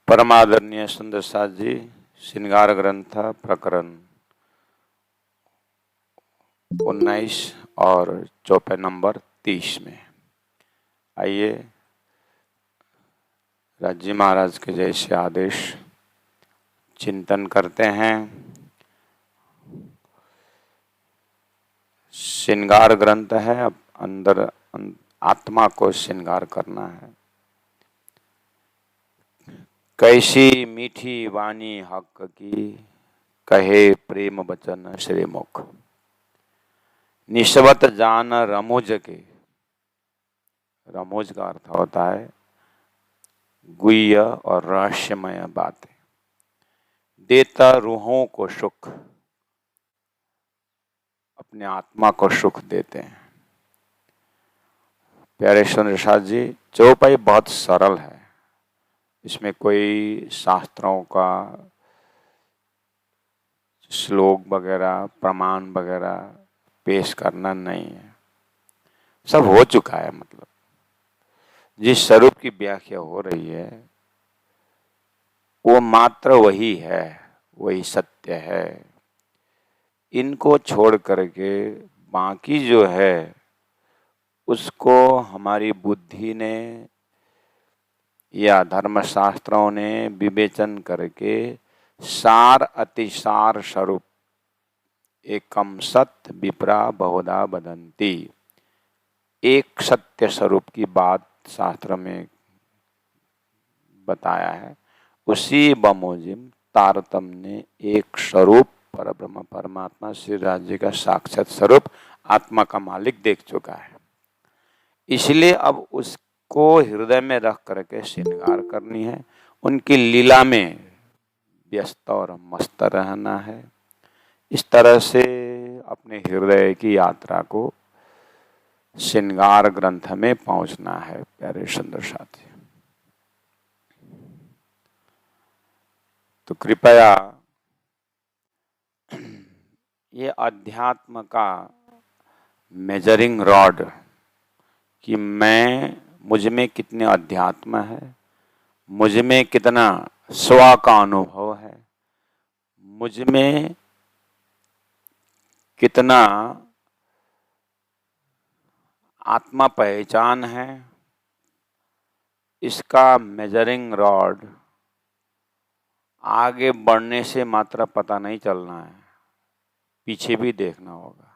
परमादरणीय सुंदर साथ जी श्रृंगार ग्रंथ प्रकरण 19 और चौपे नंबर 30 में आइए राजी महाराज के जैसे आदेश चिंतन करते हैं। श्रृंगार ग्रंथ है, अब अंदर आत्मा को श्रृंगार करना है। कैसी मीठी वाणी हक की, कहे प्रेम बचन श्रीमुख। निस्वत जान रमुज के, रमुज का अर्थ होता है गुह्य और रहस्यमय बातें। देता रूहों को सुख, अपने आत्मा को सुख देते हैं। प्यारे सुंदर साथ जी, चौपाई बहुत सरल है, इसमें कोई शास्त्रों का श्लोक वगैरह प्रमाण वगैरह पेश करना नहीं है, सब हो चुका है। मतलब जिस स्वरूप की व्याख्या हो रही है वो मात्र वही है, वही सत्य है। इनको छोड़ करके बाकी जो है उसको हमारी बुद्धि ने या धर्मशास्त्रों ने विवेचन करके सार अतिसार स्वरूप एकम सत्य विप्रा बहुधा वदंती, एक सत्य स्वरूप की बात शास्त्र में बताया है। उसी बमोजिम तारतम ने एक स्वरूप परब्रह्म परमात्मा श्री राज्य का साक्षात स्वरूप आत्मा का मालिक देख चुका है। इसलिए अब उसको हृदय में रख करके श्रृंगार करनी है, उनकी लीला में व्यस्त और मस्त रहना है। इस तरह से अपने हृदय की यात्रा को श्रृंगार ग्रंथ में पहुंचना है। प्यारे सुंदर साथी, तो कृपया ये अध्यात्म का मेजरिंग रॉड कि मुझ में कितने अध्यात्म है, मुझ में कितना स्व का अनुभव है, मुझ में कितना आत्मा पहचान है, इसका मेजरिंग रॉड आगे बढ़ने से मात्र पता नहीं चलना है, पीछे भी देखना होगा।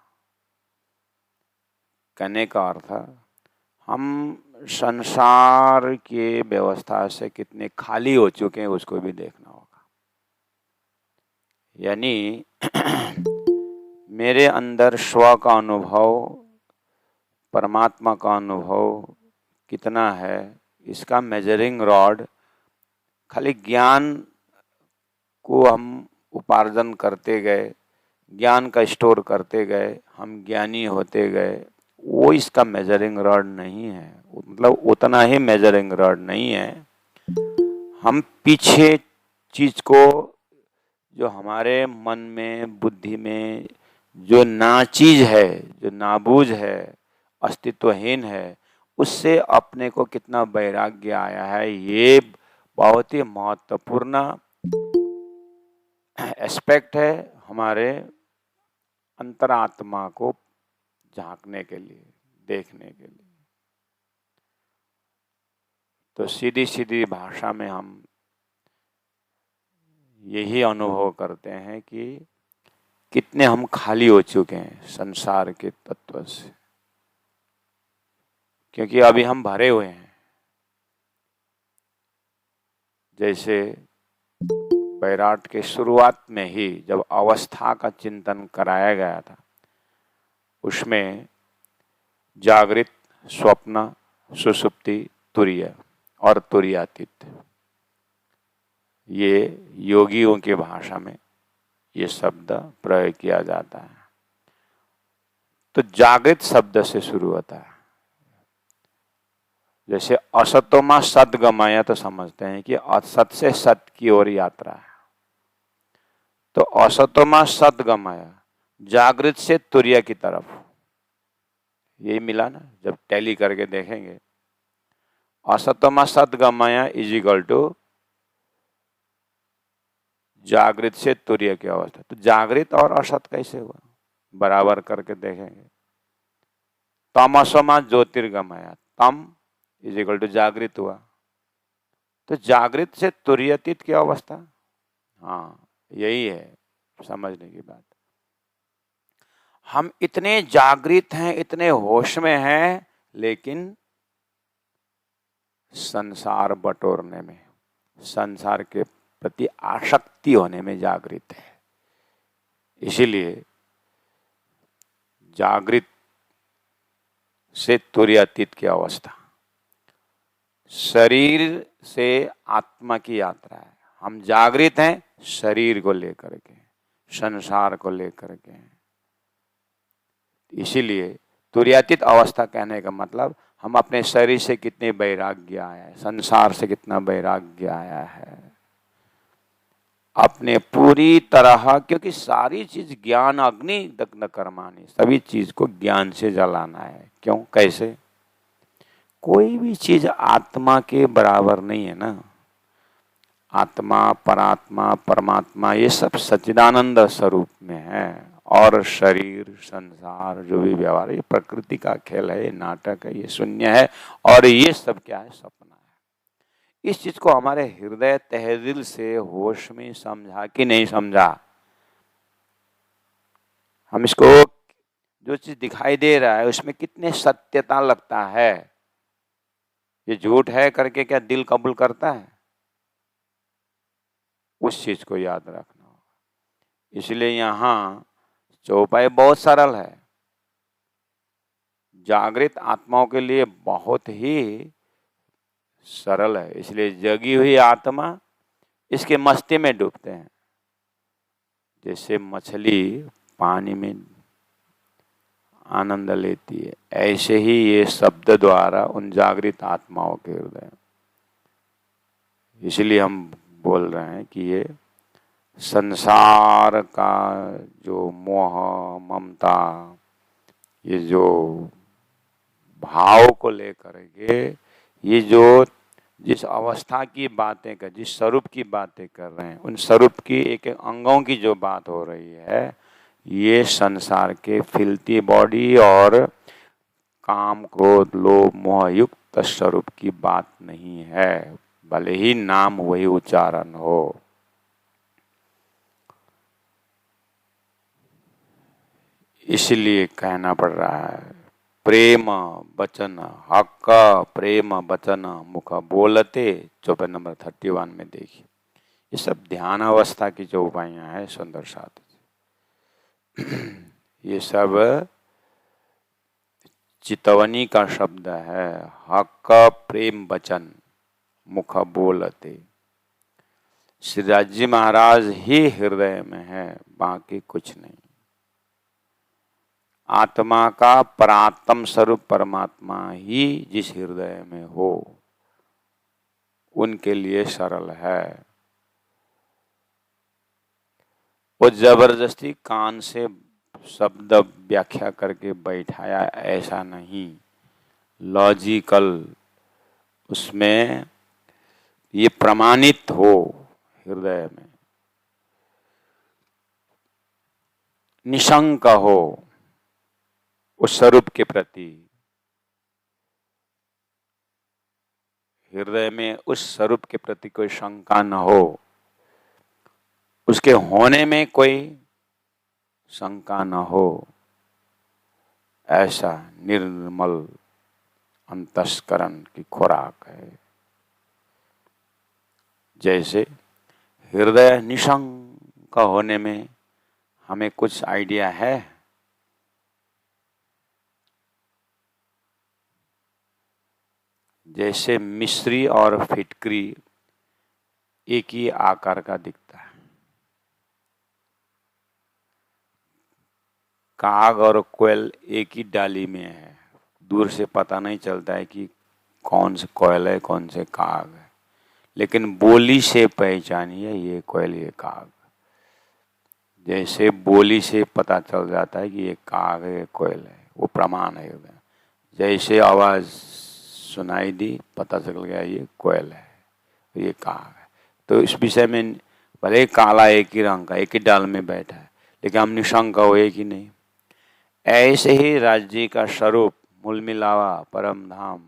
कहने का अर्थ हम संसार के व्यवस्था से कितने खाली हो चुके हैं उसको भी देखना होगा। यानी मेरे अंदर स्व का अनुभव, परमात्मा का अनुभव कितना है, इसका मेजरिंग रॉड खाली ज्ञान को हम उपार्जन करते गए, ज्ञान का स्टोर करते गए, हम ज्ञानी होते गए, वो इसका मेजरिंग रॉड नहीं है। मतलब उतना ही मेजरिंग रॉड नहीं है। हम पीछे चीज को जो हमारे मन में बुद्धि में जो नाचीज है, जो नाबूझ है, अस्तित्वहीन है, उससे अपने को कितना वैराग्य आया है, ये बहुत ही महत्वपूर्ण एस्पेक्ट है हमारे अंतरात्मा को झांकने के लिए, देखने के लिए। तो सीधी सीधी भाषा में हम यही अनुभव करते हैं कि कितने हम खाली हो चुके हैं संसार के तत्व से, क्योंकि अभी हम भरे हुए हैं। जैसे बैराट के शुरुआत में ही जब अवस्था का चिंतन कराया गया था, उसमें जागृत, स्वप्न, सुषुप्ति, तुरीय और तुरीयातीत, ये योगियों की भाषा में ये शब्द प्रयोग किया जाता है। तो जागृत शब्द से शुरू होता है। जैसे असतोमा सद्गमय, तो समझते हैं कि असत से सत की ओर यात्रा है। तो असतोमा सद्गमय, जागृत से तुरीय की तरफ, यही मिला ना। जब टैली करके देखेंगे, असतोमा सद्गमय इज इक्वल टू जागृत से तुर्य की अवस्था। तो जागृत और असत कैसे हुआ, बराबर करके देखेंगे। तमसमा ज्योतिर्गमय, तम इज इक्वल टू जागृत हुआ, तो जागृत से तुर्यतीत की अवस्था। हाँ, यही है समझने की बात। हम इतने जागृत हैं, इतने होश में हैं, लेकिन संसार बटोरने में, संसार के प्रति आसक्ति होने में जागृत है। इसीलिए जागृत से तुर्यातीत की अवस्था, शरीर से आत्मा की यात्रा है। हम जागृत हैं शरीर को लेकर के, संसार को लेकर के। इसीलिए तुर्यातीत अवस्था कहने का मतलब हम अपने शरीर से कितने वैराग्य आया है, संसार से कितना वैराग्य आया है, अपने पूरी तरह, क्योंकि सारी चीज ज्ञान अग्नि दग्ध कर्माणि, सभी चीज को ज्ञान से जलाना है। क्यों, कैसे? कोई भी चीज आत्मा के बराबर नहीं है ना। आत्मा, परात्मा, परमात्मा ये सब सच्चिदानंद स्वरूप में है, और शरीर, संसार, जो भी व्यवहार, ये प्रकृति का खेल है, ये नाटक है, ये शून्य है, और ये सब क्या है, सपना है। इस चीज को हमारे हृदय तहदिल से होश में समझा कि नहीं समझा। हम इसको, जो चीज दिखाई दे रहा है उसमें कितने सत्यता लगता है, ये झूठ है करके क्या दिल कबूल करता है? उस चीज को याद रखना होगा। इसलिए यहाँ चौपाई बहुत सरल है, जागृत आत्माओं के लिए बहुत ही सरल है। इसलिए जगी हुई आत्मा इसके मस्ती में डूबते हैं। जैसे मछली पानी में आनंद लेती है, ऐसे ही ये शब्द द्वारा उन जागृत आत्माओं के हृदय। इसलिए हम बोल रहे हैं कि ये संसार का जो मोह, ममता, ये जो भाव को लेकर के, ये जो जिस अवस्था की बातें कर, जिस स्वरूप की बातें कर रहे हैं, उन स्वरूप की एक एक अंगों की जो बात हो रही है, ये संसार के फिल्ती बॉडी और काम, क्रोध, लोभ, मोह युक्त स्वरूप की बात नहीं है, भले ही नाम वही उच्चारण हो। इसलिए कहना पड़ रहा है, प्रेम वचन हक, प्रेम वचन मुख बोलते, चौपाई नंबर 31 में देखिए। ये सब ध्यान अवस्था की जो उपाइयां हैं सुंदर साथ, ये सब चितवनी का शब्द है। हक, प्रेम वचन मुख बोलते, श्री राजी महाराज ही हृदय में है, बाकी कुछ नहीं। आत्मा का परात्म स्वरूप परमात्मा ही जिस हृदय में हो, उनके लिए सरल है। वो जबरदस्ती कान से शब्द व्याख्या करके बैठाया, ऐसा नहीं। लॉजिकल उसमें ये प्रमाणित हो हृदय में, निशंक हो उस स्वरूप के प्रति, हृदय में उस स्वरूप के प्रति कोई शंका न हो, उसके होने में कोई शंका न हो, ऐसा निर्मल अंतस्करण की खुराक है। जैसे हृदय निशंक होने में हमें कुछ आइडिया है? जैसे मिश्री और फिटकरी एक ही आकार का दिखता है, काग और कोयल एक ही डाली में है, दूर से पता नहीं चलता है कि कौन से कोयल है कौन से काग है, लेकिन बोली से पहचानिए ये कोयल ये काग। जैसे बोली से पता चल जाता है कि ये काग है ये कोयल है, वो प्रमाण है। जैसे आवाज सुनाई दी, पता चल गया ये कोयल है ये काग है। तो इस विषय में भले ही काला एक ही रंग का, एक ही डाल में बैठा है, लेकिन हम निशंक हो एक ही नहीं। ऐसे ही राज्य जी का स्वरूप मूल मिलावा परम धाम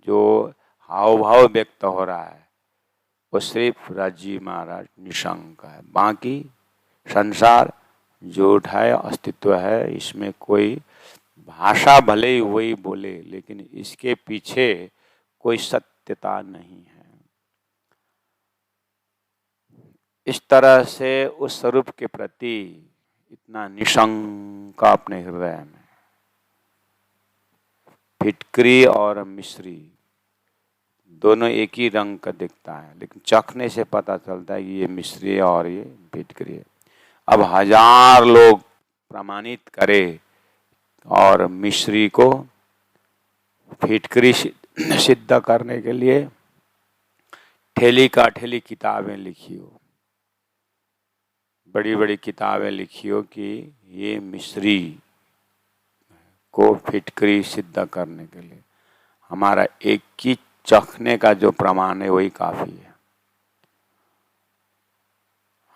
जो हाव भाव व्यक्त हो रहा है वो सिर्फ राजी महाराज निशंक है। बाकी संसार झूठ है, अस्तित्व है, इसमें कोई भाषा भले ही वही बोले लेकिन इसके पीछे कोई सत्यता नहीं है। इस तरह से उस स्वरूप के प्रति इतना निशंक अपने हृदय में। फिटकरी और मिश्री दोनों एक ही रंग का दिखता है, लेकिन चखने से पता चलता है कि ये मिश्री है और ये फिटकरी है। अब 1000 लोग प्रमाणित करे और मिश्री को फिटकरी सिद्ध करने के लिए ठेली का ठेली किताबें लिखी हो, बड़ी बड़ी किताबें लिखी हो कि ये मिश्री को फिटकरी सिद्ध करने के लिए हमारा एक ही चखने का जो प्रमाण है वही काफी है।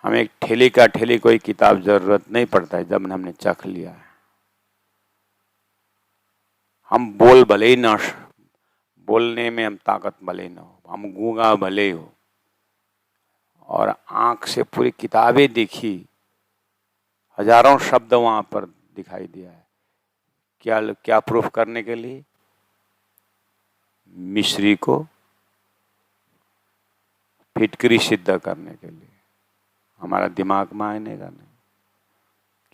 हमें एक ठेली का ठेली कोई किताब जरूरत नहीं पड़ता है जब हमने चख लिया है। हम बोल भले ही ना, बोलने में हम ताकत भले ना हो, हम गूंगा भले हो और आंख से पूरी किताबें देखी, हजारों शब्द वहां पर दिखाई दिया है। क्या क्या प्रूफ करने के लिए? मिश्री को फिटकरी सिद्ध करने के लिए। हमारा दिमाग मायने का नहीं,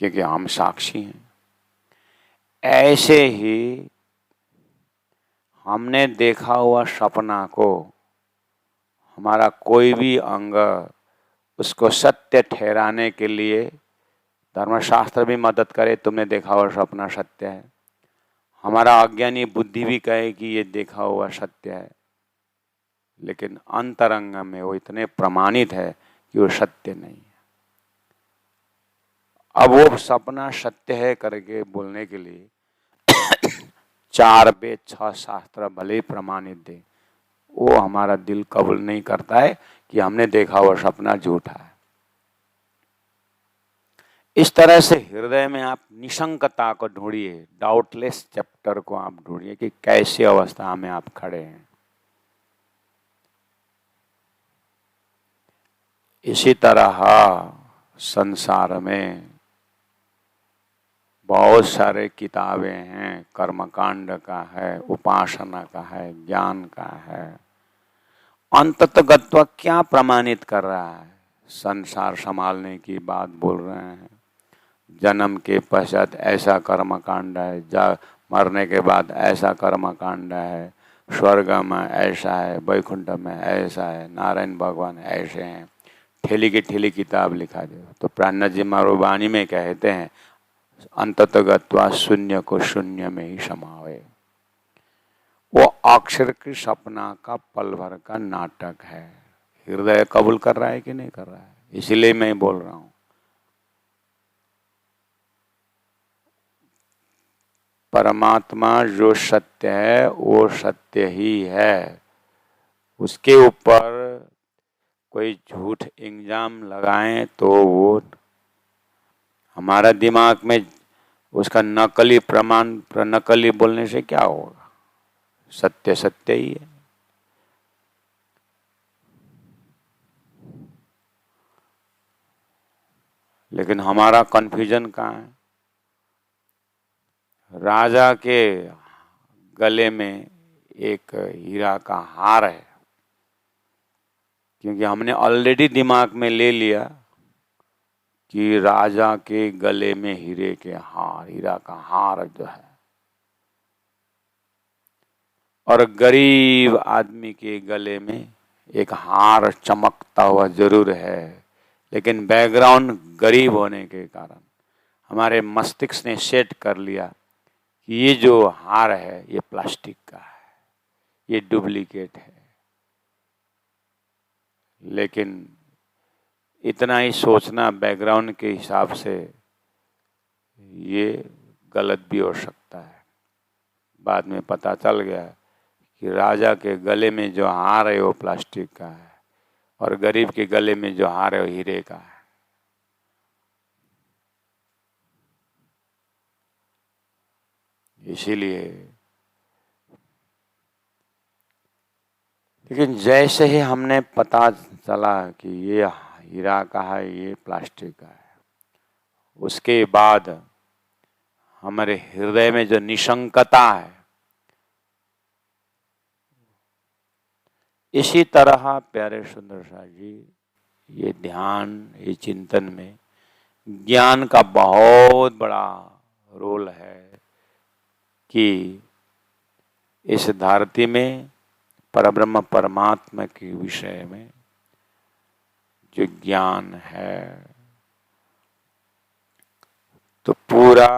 क्योंकि हम साक्षी हैं। ऐसे ही हमने देखा हुआ सपना को हमारा कोई भी अंग उसको सत्य ठहराने के लिए धर्मशास्त्र भी मदद करे, तुमने देखा हुआ सपना सत्य है। हमारा अज्ञानी बुद्धि भी कहे कि ये देखा हुआ सत्य है, लेकिन अंतरंग में वो इतने प्रमाणित है कि वो सत्य नहीं है। अब वो सपना सत्य है करके बोलने के लिए 4 वेद 6 शास्त्र भले ही प्रमाणित दे, वो हमारा दिल कबूल नहीं करता है कि हमने देखा हुआ सपना झूठा है। इस तरह से हृदय में आप निशंकता को ढूंढिए, डाउटलेस चैप्टर को आप ढूंढिए कि कैसी अवस्था में आप खड़े हैं। इसी तरह संसार में बहुत सारे किताबें हैं, कर्मकांड का है, उपासना का है, ज्ञान का है। अंततः क्या प्रमाणित कर रहा है? संसार संभालने की बात बोल रहे हैं, जन्म के पश्चात ऐसा कर्मकांड है, मरने के बाद ऐसा कर्मकांड है, स्वर्ग में ऐसा है, वैकुंठ में ऐसा है, नारायण भगवान ऐसे हैं। ठेली की ठेली किताब लिखा दे। तो प्राणनाथ जी मारुवाणी में कहते हैं अंततः शून्य को शून्य में ही समावे। वो अक्षर की सपना का पल भर का नाटक है। हृदय कबूल कर रहा है कि नहीं कर रहा है? इसलिए मैं बोल रहा हूं, परमात्मा जो सत्य है वो सत्य ही है। उसके ऊपर कोई झूठ इल्जाम लगाएं तो वो हमारा दिमाग में उसका नकली प्रमाण, नकली बोलने से क्या होगा? सत्य सत्य ही है। लेकिन हमारा कंफ्यूजन कहाँ है? राजा के गले में एक हीरा का हार है, क्योंकि हमने ऑलरेडी दिमाग में ले लिया कि राजा के गले में हीरे के हार, हीरा का हार जो है, और गरीब आदमी के गले में एक हार चमकता हुआ जरूर है, लेकिन बैकग्राउंड गरीब होने के कारण हमारे मस्तिष्क ने सेट कर लिया कि ये जो हार है ये प्लास्टिक का है, ये डुप्लीकेट है। लेकिन इतना ही सोचना बैकग्राउंड के हिसाब से ये गलत भी हो सकता है। बाद में पता चल गया कि राजा के गले में जो हार है वो प्लास्टिक का है और गरीब के गले में जो हार है वो हीरे का है। इसीलिए लेकिन जैसे ही हमने पता चला कि ये हीरा का है, ये प्लास्टिक का है, उसके बाद हमारे हृदय में जो निशंकता है, इसी तरह प्यारे सुंदर साथ जी ये ध्यान, ये चिंतन में ज्ञान का बहुत बड़ा रोल है कि इस धरती में परब्रह्म परमात्मा के विषय में जो ज्ञान है तो पूरा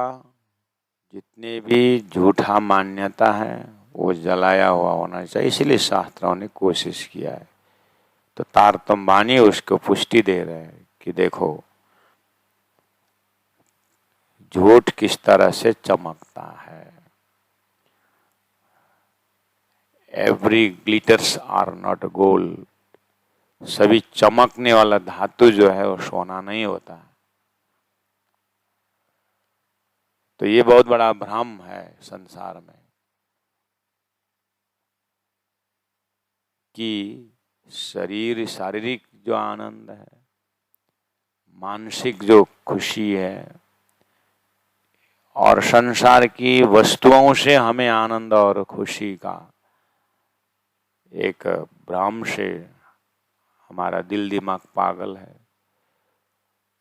जितने भी झूठा मान्यता है वो जलाया हुआ होना चाहिए। इसीलिए शास्त्रों ने कोशिश किया है। तो तारतम्य वाणी उसको पुष्टि दे रहे हैं कि देखो झूठ किस तरह से चमकता है। Every glitters are not gold. सभी चमकने वाला धातु जो है वो सोना नहीं होता। तो ये बहुत बड़ा भ्रम है संसार में कि शारीरिक जो आनंद है, मानसिक जो खुशी है और संसार की वस्तुओं से हमें आनंद और खुशी का एक भ्रम से हमारा दिल दिमाग पागल है।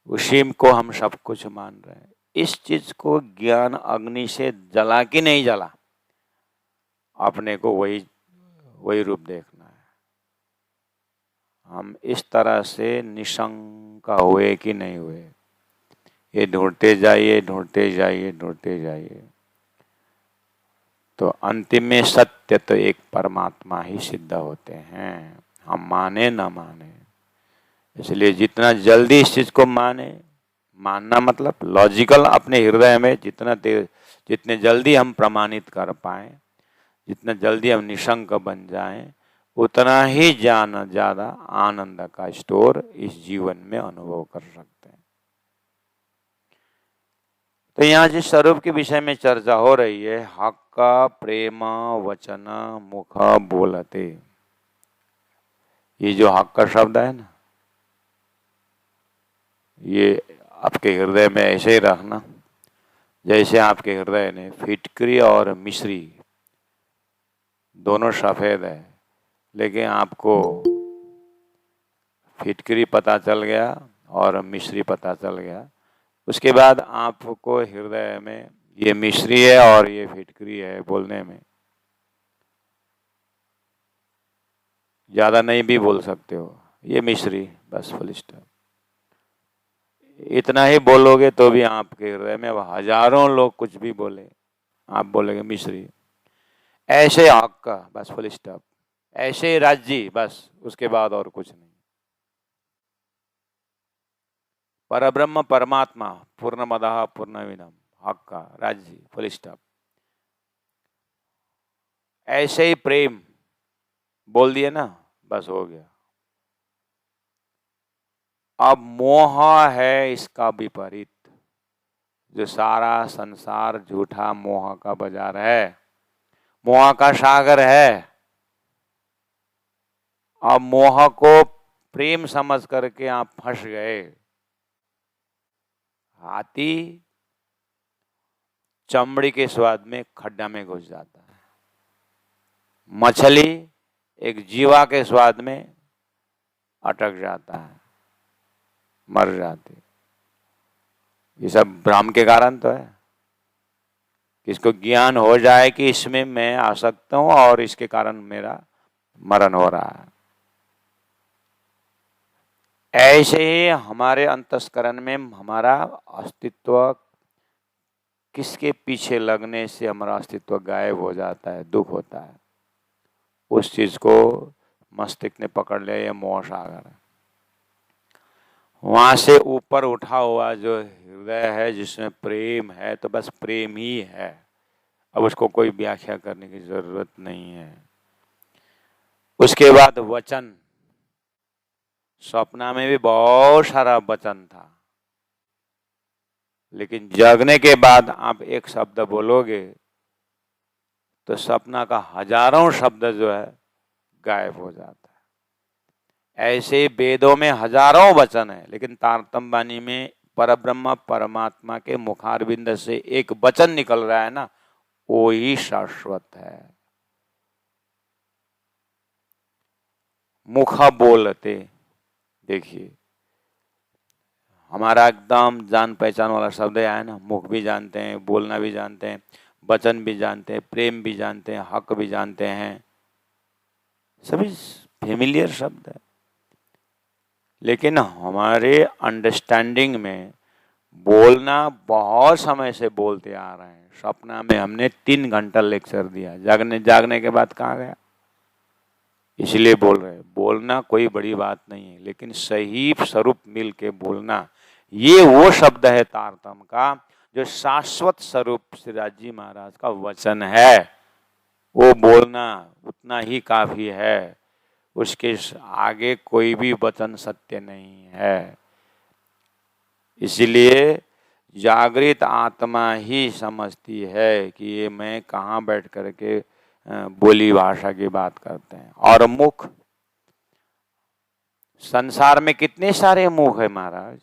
उसी को हम सब कुछ मान रहे हैं। इस चीज को ज्ञान अग्नि से जला कि नहीं जला, अपने को वही रूप देखना है। हम इस तरह से निशंक हुए कि नहीं हुए, ये ढूंढते जाइए ढूंढते जाइए ढूंढते जाइए तो अंतिम में सत्य तो एक परमात्मा ही सिद्ध होते हैं, हम माने ना माने। इसलिए जितना जल्दी इस चीज को मानना मतलब लॉजिकल अपने हृदय में जितने जल्दी हम प्रमाणित कर पाए, जितना जल्दी हम निशंक बन जाएं, उतना ही ज्यादा आनंद का स्टोर इस जीवन में अनुभव कर सकते हैं। तो यहाँ जिस स्वरूप के विषय में चर्चा हो रही है, हक प्रेम वचन मुख बोलते, ये जो हक का शब्द है ना, ये आपके हृदय में ऐसे ही रखना जैसे आपके हृदय ने फिटकरी और मिश्री दोनों सफेद है, लेकिन आपको फिटकरी पता चल गया और मिश्री पता चल गया। उसके बाद आपको हृदय में ये मिश्री है और ये फिटकरी है बोलने में ज्यादा नहीं भी बोल सकते हो, ये मिश्री, बस फुल स्टॉप। इतना ही बोलोगे तो भी आपके हृदय में हजारों लोग कुछ भी बोले, आप बोलेंगे मिश्री। ऐसे हक का, बस फुल स्टॉप। ऐसे राज्य, बस उसके बाद और कुछ नहीं। परब्रह्म परमात्मा पूर्णमदः पूर्णमिदं हक का राज्य, फुल स्टॉप। ऐसे ही प्रेम बोल दिए ना, बस हो गया। अब मोह है इसका विपरीत, जो सारा संसार झूठा मोह का बाजार है, मोह का सागर है। अब मोह को प्रेम समझ करके आप फंस गए। हाथी चमड़ी के स्वाद में खड्डा में घुस जाता है, मछली एक जीवा के स्वाद में अटक जाता है, मर जाती। ये सब भ्रम के कारण तो है। किसको ज्ञान हो जाए कि इसमें मैं आ सकता हूं और इसके कारण मेरा मरण हो रहा है। ऐसे ही हमारे अंतस्करण में हमारा अस्तित्व किसके पीछे लगने से हमारा अस्तित्व गायब हो जाता है, दुख होता है। उस चीज को मस्तिष्क ने पकड़ लिया, ये मोह सागर है। वहां से ऊपर उठा हुआ जो हृदय है जिसमें प्रेम है, तो बस प्रेम ही है। अब उसको कोई व्याख्या करने की जरूरत नहीं है। उसके बाद वचन, सपना में भी बहुत सारा वचन था, लेकिन जागने के बाद आप एक शब्द बोलोगे तो सपना का हजारों शब्द जो है गायब हो जाता है। ऐसे वेदों में हजारों वचन है, लेकिन तारतम्य वाणी में परब्रह्म परमात्मा के मुखारविंद से एक वचन निकल रहा है ना, वो ही शाश्वत है। मुख बोलते, देखिए हमारा एकदम जान पहचान वाला शब्द है ना, मुख भी जानते हैं, बोलना भी जानते हैं, वचन भी जानते हैं, प्रेम भी जानते हैं, हक भी जानते हैं, सभी फेमिलियर शब्द है। लेकिन हमारे अंडरस्टैंडिंग में बोलना बहुत समय से बोलते आ रहे हैं। सपना में हमने 3 घंटा लेक्चर दिया, जागने के बाद कहाँ गया, इसलिए बोल रहे हैं। बोलना कोई बड़ी बात नहीं है, लेकिन सही स्वरूप मिल के बोलना, ये वो शब्द है तारतम्य का जो शाश्वत स्वरूप श्रीराज जी महाराज का वचन है। वो बोलना उतना ही काफी है, उसके आगे कोई भी वचन सत्य नहीं है। इसलिए जागृत आत्मा ही समझती है कि ये मैं कहाँ बैठ करके बोली भाषा की बात करते हैं। और मुख, संसार में कितने सारे मुख है महाराज।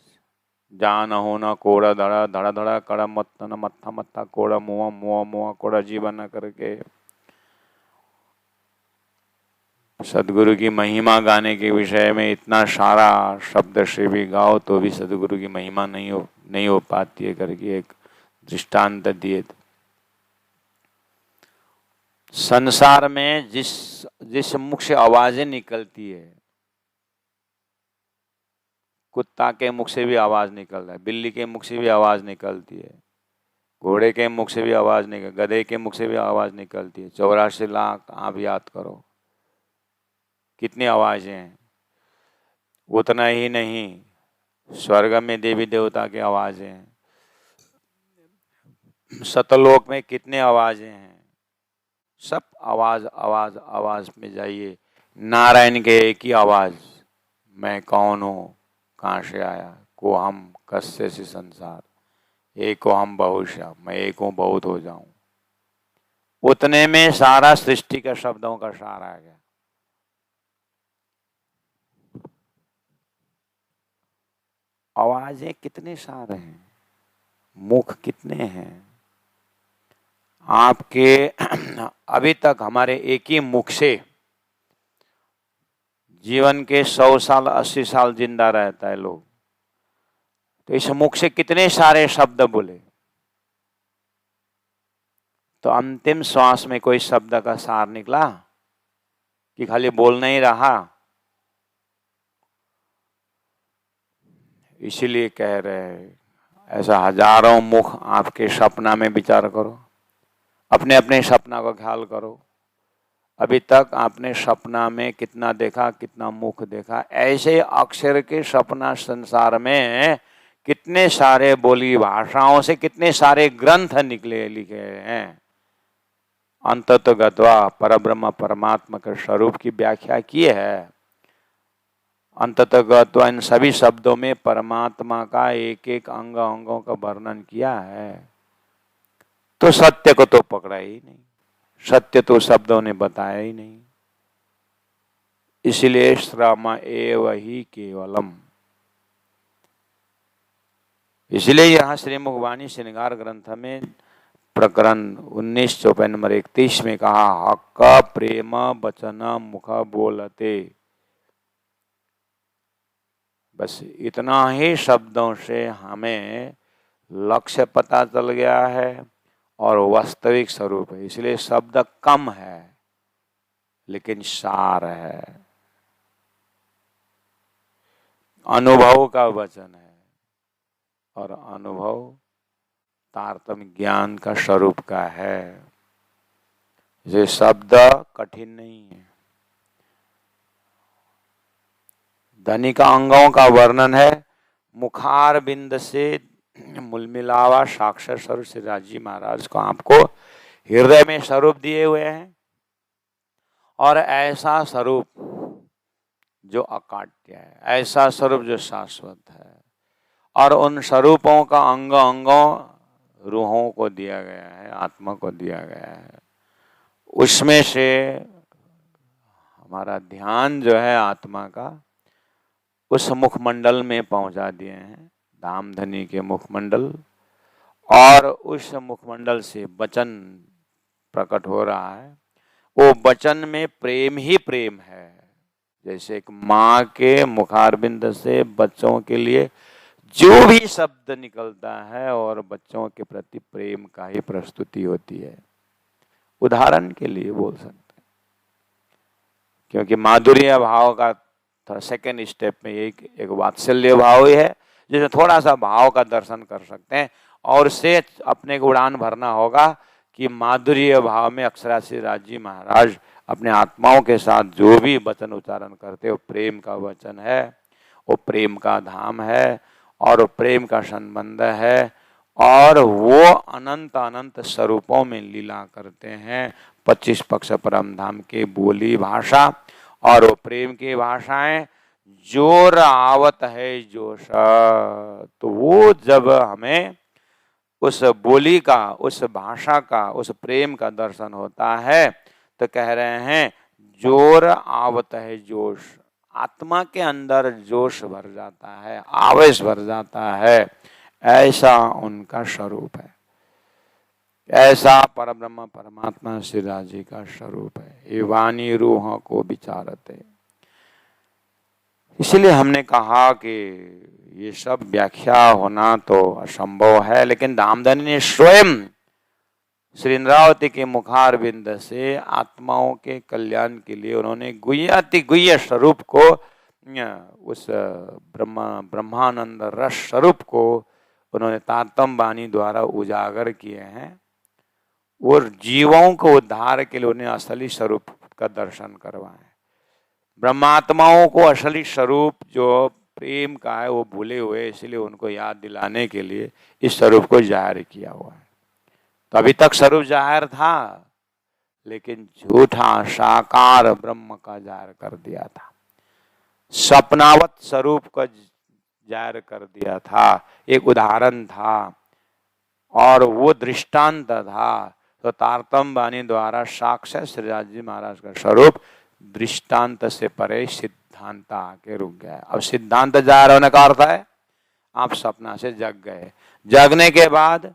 जान होना कोड़ा धड़ा, धड़ा धड़ा कड़ा मत्तन, मत्था मत्था कोड़ा, मुआ मुआ मुआ कोड़ा, जीवन करके सदगुरु की महिमा गाने के विषय में इतना सारा शब्द से भी गाओ तो भी सदगुरु की महिमा नहीं हो पाती है करके एक दृष्टांत दिए। संसार में जिस मुख से आवाजें निकलती है, कुत्ता के मुख से भी आवाज निकल रहा है, बिल्ली के मुख से भी आवाज निकलती है, घोड़े के मुख से भी आवाज निकल, गधे के मुख से भी आवाज निकलती है। 84 लाख आप याद करो कितनी आवाजें हैं। उतना ही नहीं, स्वर्ग में देवी देवता की आवाजें हैं, सतलोक में कितने आवाजें हैं। सब आवाज आवाज आवाज में जाइए। नारायण के एक ही आवाज, मैं कौन हूँ, कहाँ से आया, को हम कस्से से संसार, एक को हम बहुशा, मैं एक हूँ बहुत हो जाऊं। उतने में सारा सृष्टि का शब्दों का सार आ गया। आवाजें कितने सारे हैं, मुख कितने हैं आपके। अभी तक हमारे एक ही मुख से जीवन के 100 साल 80 साल जिंदा रहता है लोग, तो इस मुख से कितने सारे शब्द बोले, तो अंतिम श्वास में कोई शब्द का सार निकला कि खाली बोलना ही रहा। इसीलिए कह रहे हैं ऐसा हजारों मुख आपके सपना में विचार करो, अपने अपने सपना का ख्याल करो। अभी तक आपने सपना में कितना देखा, कितना मुख देखा। ऐसे अक्षर के सपना संसार में कितने सारे बोली भाषाओं से कितने सारे ग्रंथ निकले लिखे हैं। अंततः गत्वा परब्रह्म परमात्मा के स्वरूप की व्याख्या की है। अंततः गत्वा इन सभी शब्दों में परमात्मा का एक एक अंगों का वर्णन किया है। तो सत्य को तो पकड़ा ही नहीं, सत्य तो शब्दों ने बताया ही नहीं। इसलिए श्रम एव ही केवलम। इसलिए यहाँ श्रीमुखवाणी श्रृंगार ग्रंथ में प्रकरण 19 चौपाई नंबर 31 में कहा, हक प्रेम वचन मुख बोलते। बस इतना ही शब्दों से हमें लक्ष्य पता चल गया है और वास्तविक स्वरूप है। इसलिए शब्द कम है लेकिन सार है, अनुभव का वचन है, और अनुभव तारतम्य ज्ञान का स्वरूप का है। ये शब्द कठिन नहीं है। धनी का अंगों का वर्णन है, मुखार बिंद से मुलमिलावा साक्षर स्वरूप श्री राजी महाराज को आपको हृदय में स्वरूप दिए हुए हैं। और ऐसा स्वरूप जो अकाट्य है, ऐसा स्वरूप जो शाश्वत है। और उन स्वरूपों का अंग अंगों रूहों को दिया गया है, आत्मा को दिया गया है। उसमें से हमारा ध्यान जो है आत्मा का उस मुखमंडल में पहुंचा दिए हैं, धामधनी के मुखमंडल। और उस मुखमंडल से वचन प्रकट हो रहा है। वो वचन में प्रेम ही प्रेम है। जैसे एक माँ के मुखारबिंद से बच्चों के लिए जो भी शब्द निकलता है और बच्चों के प्रति प्रेम का ही प्रस्तुति होती है। उदाहरण के लिए बोल सकते हैं, क्योंकि माधुर्य भाव का थोड़ा सेकेंड स्टेप में एक वात्सल्य भाव ही है, जिसमें थोड़ा सा भाव का दर्शन कर सकते हैं। और उससे अपने को उड़ान भरना होगा कि माधुर्य भाव में अक्षरासी राजी महाराज अपने आत्माओं के साथ जो भी वचन उच्चारण करते, वो प्रेम का वचन है, वो प्रेम का धाम है और वो प्रेम का संबंध है। और वो अनंत अनंत स्वरूपों में लीला करते हैं। 25 पक्ष परम धाम के बोली भाषा और वो प्रेम की भाषाएं, जोर आवत है जोश। तो वो जब हमें उस बोली का, उस भाषा का, उस प्रेम का दर्शन होता है तो कह रहे हैं जोर आवत है जोश। आत्मा के अंदर जोश भर जाता है, आवेश भर जाता है। ऐसा उनका स्वरूप है, ऐसा परब्रह्म परमात्मा श्री राजी का स्वरूप है। ये वाणी रूह को विचारते। इसलिए हमने कहा कि ये सब व्याख्या होना तो असंभव है, लेकिन धामधनी ने स्वयं श्री इंद्रावती के मुखारविंद से आत्माओं के कल्याण के लिए उन्होंने गुह्याति गुह्य स्वरूप को, उस ब्रह्मानंद रस स्वरूप को उन्होंने तारतम वाणी द्वारा उजागर किए हैं। और जीवों को उद्धार के लिए उन्हें असली स्वरूप का दर्शन करवाए। ब्रह्मात्माओं को असली स्वरूप जो प्रेम का है वो भूले हुए, इसलिए उनको याद दिलाने के लिए इस स्वरूप को जाहिर किया हुआ है। तो अभी तक स्वरूप जाहिर था, लेकिन झूठा साकार ब्रह्म का जाहिर कर दिया था, सपनावत स्वरूप का जाहिर कर दिया था। एक उदाहरण था और वो दृष्टांत था। तो तारतम वाणी द्वारा साक्षात श्रीराज महाराज का स्वरूप दृष्टांत से परे सिद्धांत आके रुक गया। अब सिद्धांत जाहिर होने का अर्थ है आप सपना से जग गए। जगने के बाद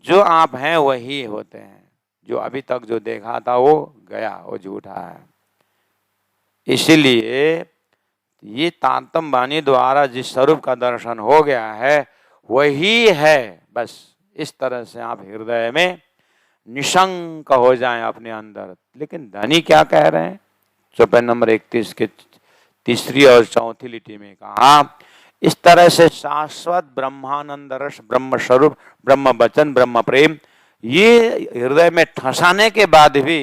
जो आप हैं वही होते हैं। जो अभी तक जो देखा था वो गया, वो झूठा है। इसीलिए ये तारतम वाणी द्वारा जिस स्वरूप का दर्शन हो गया है वही है। बस इस तरह से आप हृदय में निशंक हो जाएं अपने अंदर। लेकिन धनी क्या कह रहे हैं? चौपाई नंबर 31 के तीसरी और चौथी लिटी में कहा, इस तरह से शाश्वत ब्रह्मानंद रस, ब्रह्म स्वरूप, ब्रह्म वचन, ब्रह्म प्रेम, ये हृदय में ठसाने के बाद भी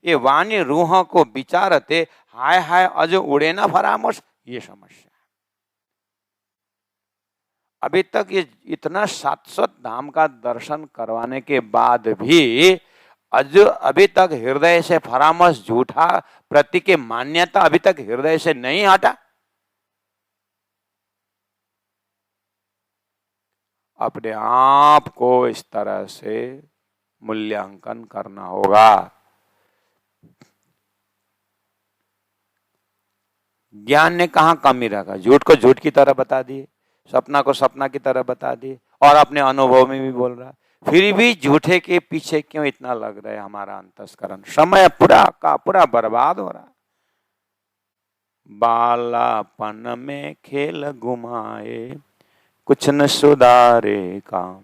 ये वाणी रूह को विचारते, हाय हाय अज उड़े ना फरामोश, ये समस्या। अभी तक ये इतना शाश्वत धाम का दर्शन करवाने के बाद भी अभी तक हृदय से फरामोश झूठा प्रति के मान्यता अभी तक हृदय से नहीं हटा। अपने आप को इस तरह से मूल्यांकन करना होगा। ज्ञान ने कहाँ कमी रखा? झूठ को झूठ की तरह बता दिए, सपना को सपना की तरह बता दिए, और अपने अनुभव में भी बोल रहा। फिर भी झूठे के पीछे क्यों इतना लग रहा है हमारा अंतस्करण? समय पूरा का पूरा बर्बाद हो रहा। बालापन में खेल घुमाए, कुछ न सुधारे काम,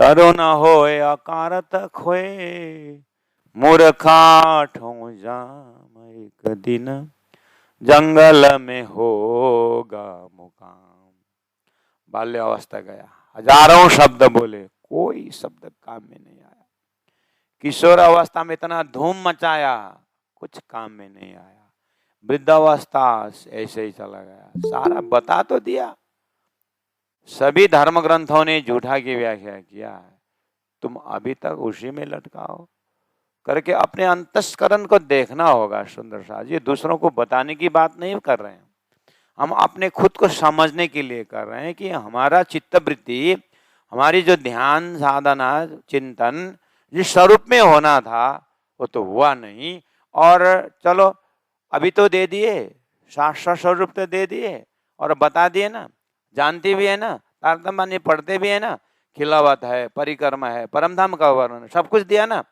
तरुण होए अकारत खोए, मूर्खा ठो जाम एक दिन, जंगल में होगा मुकाम। बाल्यावस्था गया, हजारों शब्द बोले, कोई शब्द काम में नहीं आया। किशोर अवस्था में इतना धूम मचाया, कुछ काम में नहीं आया। वृद्धावस्था ऐसे ही चला गया। सारा बता तो दिया, सभी धर्म ग्रंथों ने झूठा की व्याख्या किया है, तुम अभी तक उसी में लटकाओ। करके अपने अंतस्करण को देखना होगा। सुंदर साज, ये दूसरों को बताने की बात नहीं कर रहे हैं, हम अपने खुद को समझने के लिए कर रहे हैं कि हमारा चित्तवृत्ति, हमारी जो ध्यान साधना चिंतन जिस स्वरूप में होना था वो तो हुआ नहीं। और चलो अभी तो दे दिए, शास्त्र स्वरूप तो दे दिए और बता दिए ना, जानती भी है ना, तारतम्य पढ़ते भी है ना, खिलावत है, परिक्रमा है, परमधाम का वर्णन, सब कुछ दिया ना,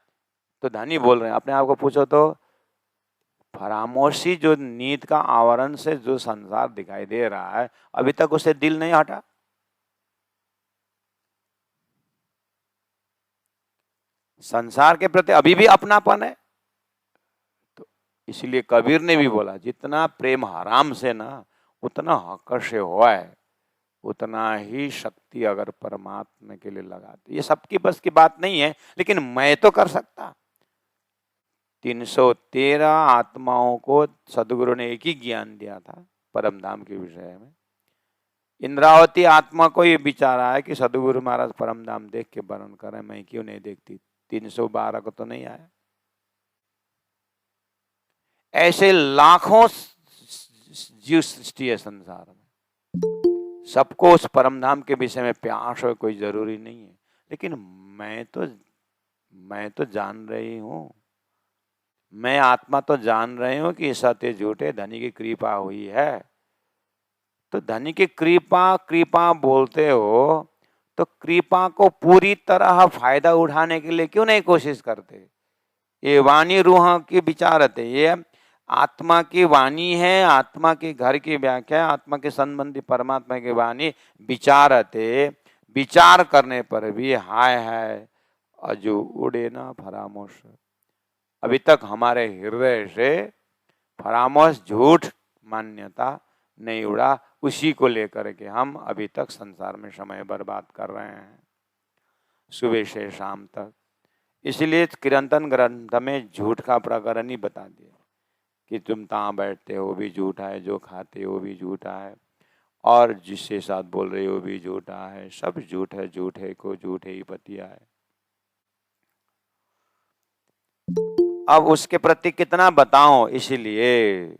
तो धनी बोल रहे हैं। अपने आप को पूछो तो फरामोशी जो नींद का आवरण से जो संसार दिखाई दे रहा है, अभी तक उसे दिल नहीं हटा। संसार के प्रति अभी भी अपनापन है। तो इसलिए कबीर ने भी बोला, जितना प्रेम हराम से ना उतना हक से हुआ है, उतना ही शक्ति अगर परमात्मा के लिए लगाते। ये सबकी बस की बात नहीं है, लेकिन मैं तो कर सकता। 313 आत्माओं को सदगुरु ने एक ही ज्ञान दिया था परम धाम के विषय में। इंद्रावती आत्मा को ये विचार आया कि सदगुरु महाराज परम धाम देख के वर्णन करें, मैं क्यों नहीं देखती। 312 को तो नहीं आया। ऐसे लाखों जीव सृष्टि है संसार में, सबको उस परम धाम के विषय में प्यास हो कोई जरूरी नहीं है। लेकिन मैं तो जान रही हूं, मैं आत्मा तो जान रही हूं कि सत्य झूठे धनी की कृपा हुई है। तो धनी की कृपा कृपा बोलते हो तो कृपा को पूरी तरह फायदा उठाने के लिए क्यों नहीं कोशिश करते। ये वाणी रूह की विचारते, ये आत्मा की वाणी है, आत्मा के घर की व्याख्या, आत्मा के संबंधी परमात्मा की वाणी विचारते। विचार करने पर भी हाय हाय अजू उड़े ना फरामोश। अभी तक हमारे हृदय से फरामोश झूठ मान्यता नहीं उड़ा, उसी को लेकर के हम अभी तक संसार में समय बर्बाद कर रहे हैं सुबह से शाम तक। इसलिए किरंतन ग्रंथ में झूठ का प्रकरण ही बता दिया कि तुम तहाँ बैठते हो भी झूठा है, जो खाते हो भी झूठा है, और जिससे साथ बोल रहे हो भी झूठा है, सब झूठ है, झूठे को झूठे ही पतिया है। अब उसके प्रति कितना बताऊं, इसलिए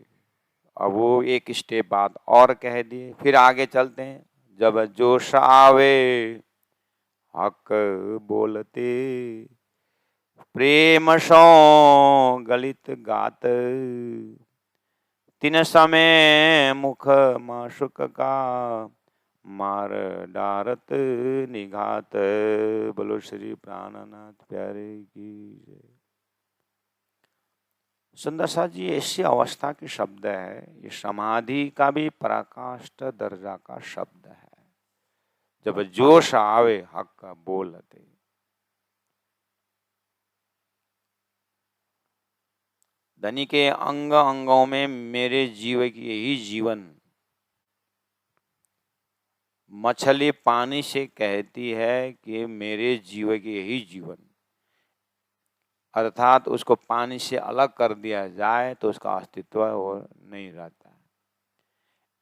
अब वो एक स्टेप बाद और कह दिए। फिर आगे चलते हैं। जब जोश आवे हक बोलते, प्रेम सो गलित गात, तीन समय मुख माशुक का, मार डारत निघात। बोलो श्री प्राणनाथ प्यारे की जय। सुंदर सा जी ऐसी अवस्था के शब्द है, ये समाधि का भी पराकाष्ठ दर्जा का शब्द है। जब जोश आवे हक का बोलते, धनी के अंग अंगों में मेरे जीव की यही जीवन। मछली पानी से कहती है कि मेरे जीव की यही जीवन, अर्थात उसको पानी से अलग कर दिया जाए तो उसका अस्तित्व हो नहीं रहता।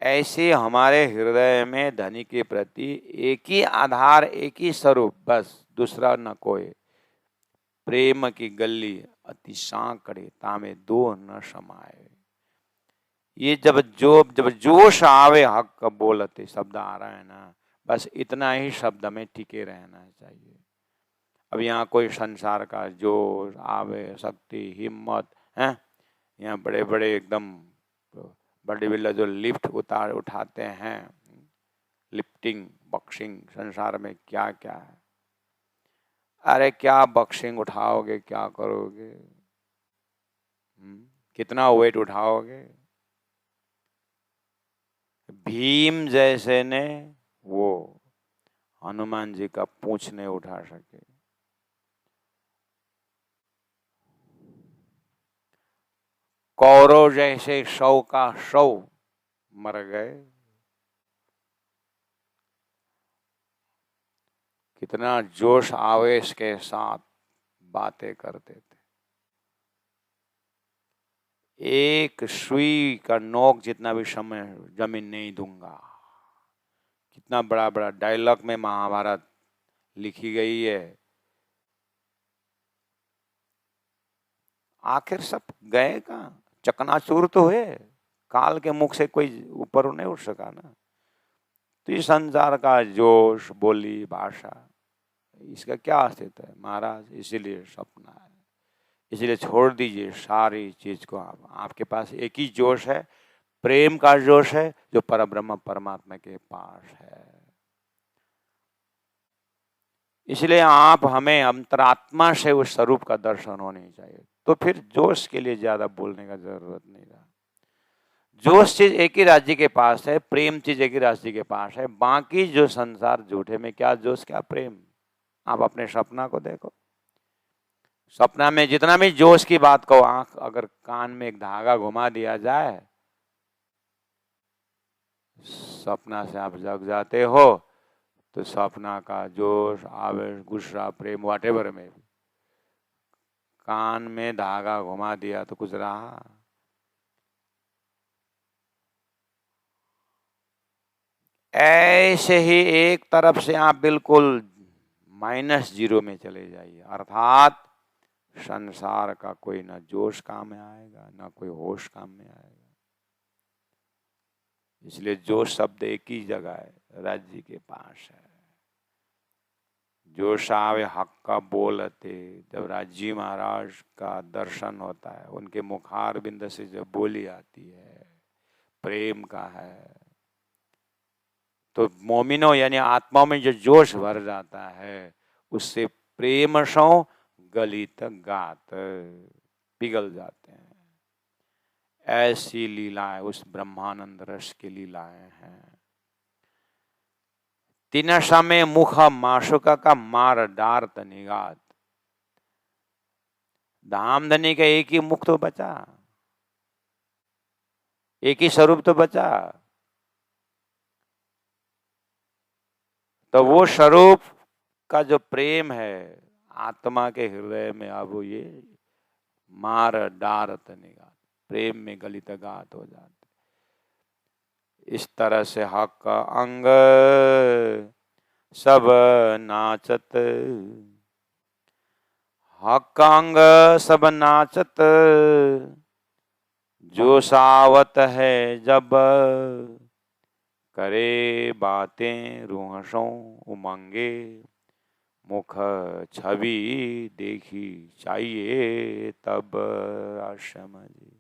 ऐसे हमारे हृदय में धनी के प्रति एक ही आधार, एक ही स्वरूप, बस दूसरा न कोई। प्रेम की गली अति सांकड़े, तामे दो न समाये। ये जब जोश आवे हक बोलते शब्द आ रहा है ना, बस इतना ही शब्द में टिके रहना चाहिए। अब यहाँ कोई संसार का जोश आवे, शक्ति, हिम्मत है, यहाँ बड़े बड़े एकदम बड़े बिल्ला जो लिफ्ट उठाते हैं, लिफ्टिंग बॉक्सिंग, संसार में क्या क्या है। अरे क्या बॉक्सिंग उठाओगे, क्या करोगे, कितना वेट उठाओगे। भीम जैसे ने वो हनुमान जी का पूंछ नहीं उठा सके। कौरव जैसे 100 का 100 मर गए। कितना जोश आवेश के साथ बातें करते थे। एक सुई का नोक जितना भी समय जमीन नहीं दूंगा। कितना बड़ा बड़ा डायलॉग में महाभारत लिखी गई है। आखिर सब गए कहाँ? चकनाचूर तो हुए, काल के मुख से कोई ऊपर नहीं उठ सका ना। तो इस संसार का जोश, बोली, भाषा, इसका क्या अस्तित्व है महाराज? इसीलिए सपना है। इसलिए छोड़ दीजिए सारी चीज को। आप, आपके पास एक ही जोश है, प्रेम का जोश है, जो परब्रह्म परमात्मा के पास है। इसलिए आप हमें अंतरात्मा से उस स्वरूप का दर्शन होनी चाहिए। तो फिर जोश के लिए ज्यादा बोलने का जरूरत नहीं रहा। जोश चीज एक ही राज्य के पास है, प्रेम चीज एक ही राज्य के पास है। बाकी जो संसार झूठे में क्या जोश क्या प्रेम। आप अपने सपना को देखो, सपना में जितना भी जोश की बात कहो, आंख अगर कान में एक धागा घुमा दिया जाए, सपना से आप जग जाते हो, तो सपना का जोश, आवेश, गुस्सा, प्रेम, व्हाटएवर में कान में धागा घुमा दिया तो कुछ रहा। ऐसे ही एक तरफ से आप बिल्कुल -0 में चले जाइए, अर्थात संसार का कोई ना जोश काम में आएगा, ना कोई होश काम में आएगा। इसलिए जोश शब्द एक ही जगह है, राज्य के पास है। जोश आवे हक का बोलते, जब राज्य महाराज का दर्शन होता है, उनके मुखार बिंद से जब बोली आती है, प्रेम का है, तो मोमिनो यानी आत्मा में जो जोश भर जाता है, उससे प्रेम सो गलित गात पिघल जाते हैं। ऐसी लीलाएं उस ब्रह्मानंद रस की लीलाएं हैं। तीन समय मुख माशुका का मार डार्त निगात। धामधनी का एक ही मुख तो बचा, एक ही स्वरूप तो बचा। तो वो स्वरूप का जो प्रेम है आत्मा के हृदय में, अब ये मार डारत निगात, प्रेम में गलित गात हो जाते। इस तरह से हक का अंग सब नाचत, हक का अंग सब नाचत, जो सावत है जब करे बातें रूहसों उमंगे, मुख छवि देखी चाहिए तब आश्रम जी।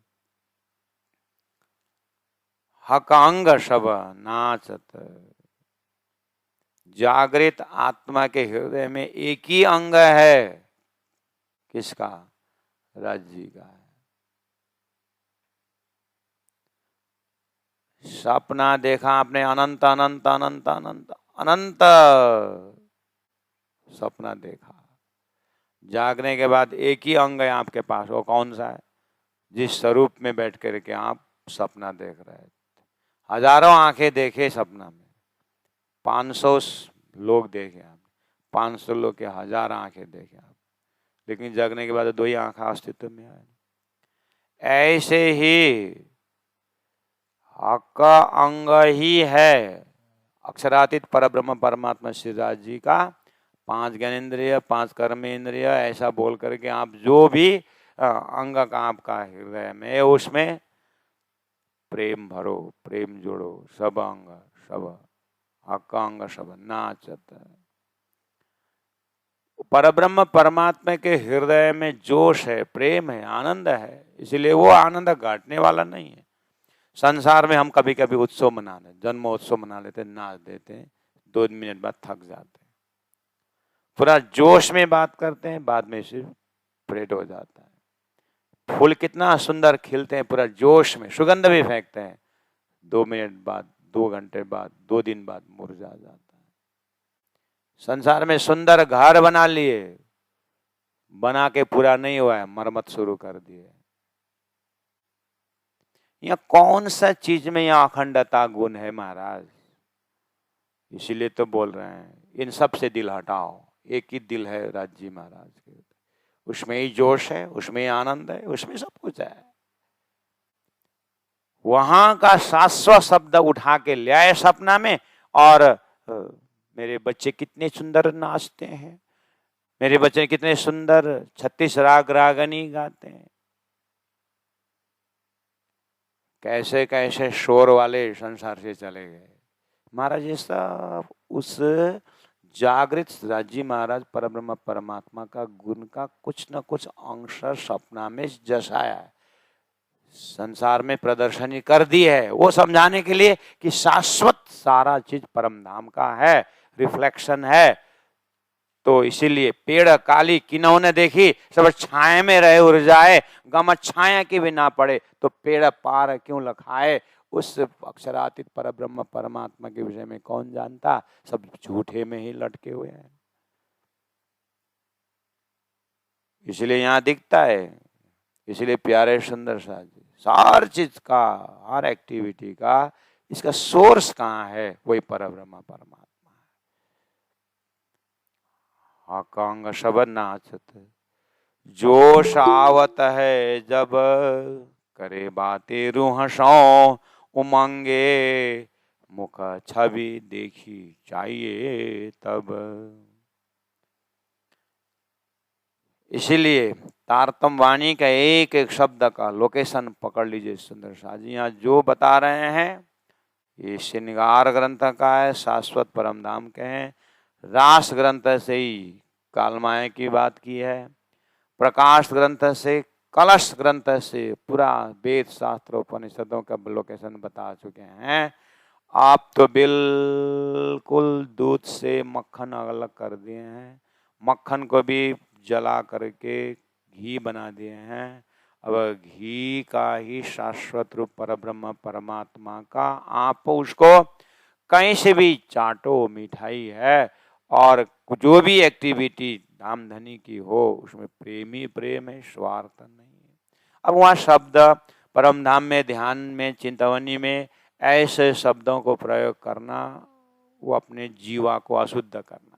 हक अंग सब नाचत, जागृत आत्मा के हृदय में एक ही अंग है, किसका? राज्य का है। सपना देखा आपने, अनंत अनंत अनंत अनंत अनंत सपना देखा। जागने के बाद एक ही अंग है आपके पास, वो कौन सा है? जिस स्वरूप में बैठ करके आप सपना देख रहे थे। हजारों आंखें देखे सपना में, 500 लोग देखे आप, 500 लोग के 1000 आंखें देखे आप, लेकिन जगने के बाद 2 ही आंखें अस्तित्व में आए। ऐसे ही हक का अंग ही है अक्षरातीत परब्रह्म परमात्मा श्री राज जी का 5 ज्ञानेन्द्रिय, 5 कर्मेंद्रिय, ऐसा बोल करके आप जो भी अंग का आपका हृदय में, उसमें प्रेम भरो, प्रेम जोड़ो, सब अंग सब हक का अंग सब नाचत। परब्रह्म परमात्मा के हृदय में जोश है, प्रेम है, आनंद है, इसलिए वो आनंद घटने वाला नहीं है। संसार में हम कभी कभी उत्सव मना लेते, जन्मोत्सव मना लेते, नाच देते, 2 मिनट बाद थक जाते हैं, पूरा जोश में बात करते हैं, बाद में सिर्फ फ्रेट हो जाता है। फूल कितना सुंदर खिलते हैं पूरा जोश में, सुगंध भी फेंकते हैं, 2 मिनट बाद, 2 घंटे बाद, 2 दिन बाद मुरझा जाता है। संसार में सुंदर घर बना लिए, बना के पूरा नहीं हुआ है, मरम्मत शुरू कर दिए। यह कौन सा चीज में यह अखंडता गुण है महाराज? इसीलिए तो बोल रहे हैं, इन सब से दिल हटाओ, एक ही दिल है राज्य महाराज के, उसमें ही जोश है, उसमें ही आनंद है, उसमें सब कुछ है। वहां का शाश्वत शब्द उठा के ले आए सपना में, और मेरे बच्चे कितने सुंदर नाचते हैं, मेरे बच्चे कितने सुंदर 36 राग रागनी गाते हैं, कैसे कैसे शोर वाले संसार से चले गए। महाराज ये सब उस जागृत राजी महाराज परब्रह्म परमात्मा का गुण का कुछ न कुछ अंश सपना में जसाया है, संसार में प्रदर्शनी कर दी है, वो समझाने के लिए कि शाश्वत सारा चीज परम धाम का है, रिफ्लेक्शन है। तो इसीलिए पेड़ काली किन्होंने देखी, सब छाए में रहे उर्जाए, गम छाया की भी ना पड़े, तो पेड़ पार क्यों लखाए। उस अक्षरातीत परब्रह्म परमात्मा के विषय में कौन जानता, सब झूठे में ही लटके हुए हैं। इसलिए यहाँ दिखता है, इसलिए प्यारे सुंदर साथ जी हर चीज का, हर एक्टिविटी का इसका सोर्स कहाँ है, वही परब्रह्म परमात्मा है। आकांग शब्द नाचत जोश आवत है जब, करे बातें रूह सौ उमंगे, मुख छवि देखी चाहिए तब। इसीलिए तारतम वाणी का एक एक शब्द का लोकेशन पकड़ लीजिए सुंदर शाह जी। यहाँ जो बता रहे हैं ये श्रृंगार ग्रंथ का है, शाश्वत परम धाम के हैं। रास ग्रंथ से ही कालमाया की बात की है, प्रकाश ग्रंथ से, कलश ग्रंथ से पूरा वेद शास्त्र उपनिषदों का लोकेशन बता चुके हैं। आप तो बिल्कुल दूध से मक्खन अलग कर दिए हैं, मक्खन को भी जला करके घी बना दिए हैं। अब घी का ही शाश्वत रूप परब्रह्म परमात्मा का आप उसको कहीं से भी चाटो, मिठाई है। और जो भी एक्टिविटी धाम धनी की हो उसमें प्रेम ही प्रेम है, स्वार्थ नहीं है। अब वहाँ शब्द परम धाम में, ध्यान में, चिंतवनी में ऐसे शब्दों को प्रयोग करना, वो अपने जीवा को अशुद्ध करना।